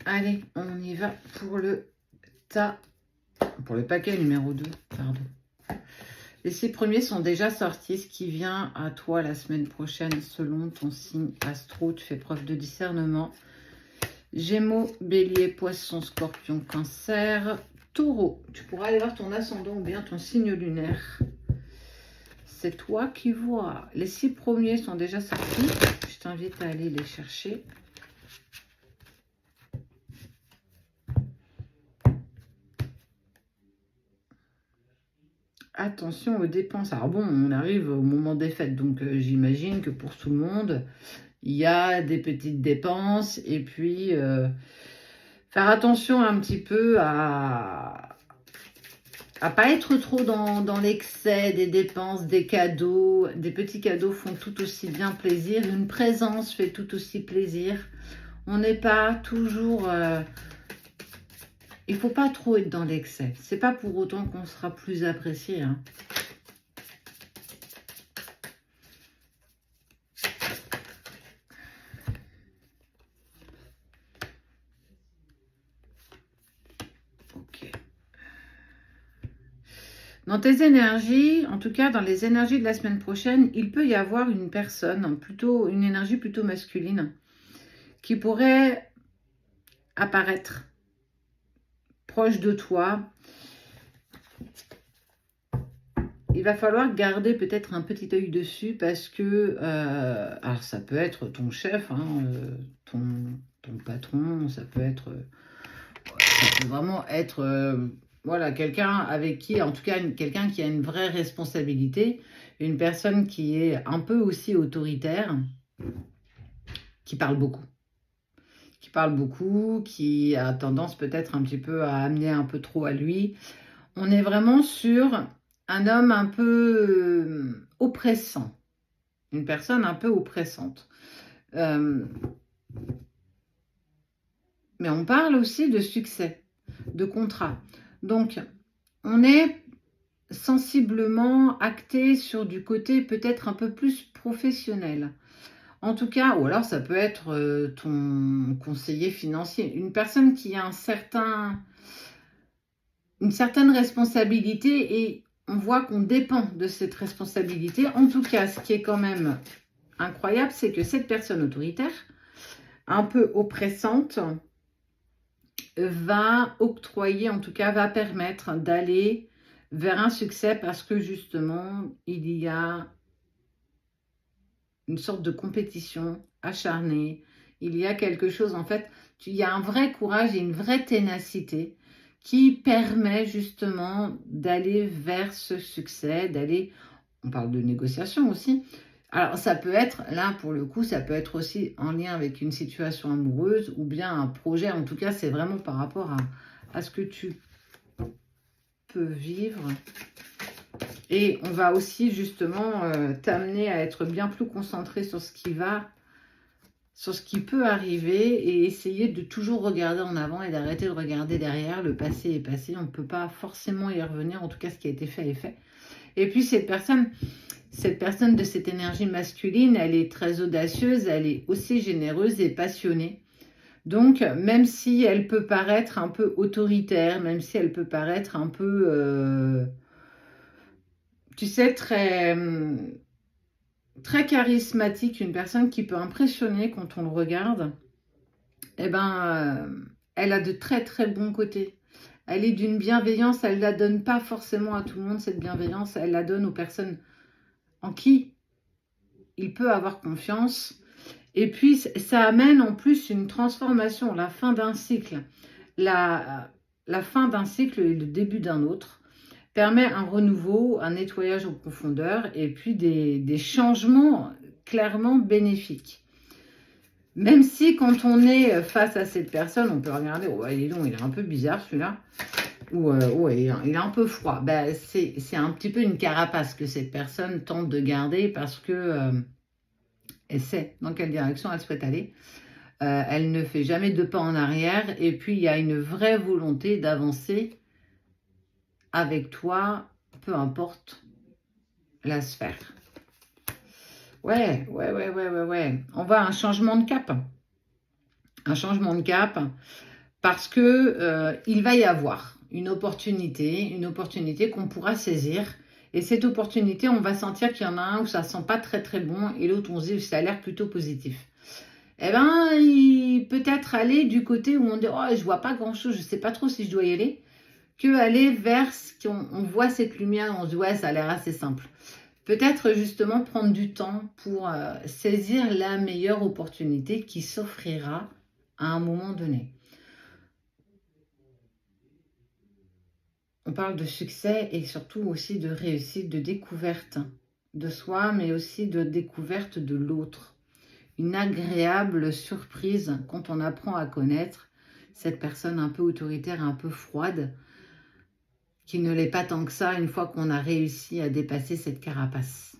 Allez, on y va pour le paquet numéro 2, pardon. Les 6 premiers sont déjà sortis. Ce qui vient à toi la semaine prochaine, selon ton signe astro, tu fais preuve de discernement. Gémeaux, Bélier, Poisson, Scorpion, Cancer, Taureau. Tu pourras aller voir ton ascendant ou bien ton signe lunaire. C'est toi qui vois. Les 6 premiers sont déjà sortis. Je t'invite à aller les chercher. Attention aux dépenses. Alors bon, on arrive au moment des fêtes, donc j'imagine que pour tout le monde, il y a des petites dépenses. Et puis, faire attention un petit peu à pas être trop dans l'excès des dépenses, des cadeaux. Des petits cadeaux font tout aussi bien plaisir. Une présence fait tout aussi plaisir. On n'est pas toujours... il ne faut pas trop être dans l'excès. C'est pas pour autant qu'on sera plus apprécié. Hein. Ok. Dans tes énergies, en tout cas dans les énergies de la semaine prochaine, il peut y avoir une personne, une énergie plutôt masculine, qui pourrait apparaître proche de toi. Il va falloir garder peut-être un petit œil dessus parce que, alors ça peut être ton chef, hein, ton patron, ça peut vraiment être, voilà, quelqu'un avec qui, en tout cas, quelqu'un qui a une vraie responsabilité, une personne qui est un peu aussi autoritaire, qui parle beaucoup. Qui a tendance peut-être un petit peu à amener un peu trop à lui. On est vraiment sur un homme un peu oppressant, une personne un peu oppressante. Mais on parle aussi de succès, de contrat. Donc, on est sensiblement acté sur du côté peut-être un peu plus professionnel. En tout cas, ou alors ça peut être ton conseiller financier, une personne qui a une certaine responsabilité et on voit qu'on dépend de cette responsabilité. En tout cas, ce qui est quand même incroyable, c'est que cette personne autoritaire, un peu oppressante, va octroyer, en tout cas va permettre d'aller vers un succès parce que justement, il y a une sorte de compétition acharnée. Il y a quelque chose, en fait, il y a un vrai courage et une vraie ténacité qui permet justement d'aller vers ce succès, on parle de négociation aussi. Alors ça peut être, là pour le coup, ça peut être aussi en lien avec une situation amoureuse ou bien un projet. En tout cas, c'est vraiment par rapport à ce que tu peux vivre. Et on va aussi justement t'amener à être bien plus concentré sur ce qui peut arriver et essayer de toujours regarder en avant et d'arrêter de regarder derrière. Le passé est passé, on ne peut pas forcément y revenir. En tout cas, ce qui a été fait est fait. Et puis cette personne de cette énergie masculine, elle est très audacieuse, elle est aussi généreuse et passionnée. Donc, même si elle peut paraître un peu autoritaire, même si elle peut paraître un peu... tu sais, très charismatique, une personne qui peut impressionner quand on le regarde, eh ben, elle a de très très bons côtés. Elle est d'une bienveillance, elle ne la donne pas forcément à tout le monde, cette bienveillance, elle la donne aux personnes en qui il peut avoir confiance. Et puis, ça amène en plus une transformation, la fin d'un cycle. La fin d'un cycle et le début d'un autre permet un renouveau, un nettoyage en profondeur et puis des changements clairement bénéfiques. Même si quand on est face à cette personne, on peut regarder, oh, il est un peu bizarre celui-là, ou oh, il est un peu froid. Ben, c'est un petit peu une carapace que cette personne tente de garder parce que elle sait dans quelle direction elle souhaite aller. Elle ne fait jamais de pas en arrière et puis il y a une vraie volonté d'avancer avec toi, peu importe la sphère. Ouais. On voit un changement de cap. Un changement de cap. parce que il va y avoir une opportunité qu'on pourra saisir. Et cette opportunité, on va sentir qu'il y en a un où ça sent pas très très bon et l'autre on se dit ça a l'air plutôt positif. Eh ben, il peut-être aller du côté où on dit oh je vois pas grand chose, je sais pas trop si je dois y aller, que aller vers ce qu'on on voit cette lumière, on se dit ouais ça a l'air assez simple. Peut-être justement prendre du temps pour saisir la meilleure opportunité qui s'offrira à un moment donné. On parle de succès et surtout aussi de réussite, de découverte de soi, mais aussi de découverte de l'autre. Une agréable surprise quand on apprend à connaître cette personne un peu autoritaire, un peu froide, qui ne l'est pas tant que ça une fois qu'on a réussi à dépasser cette carapace.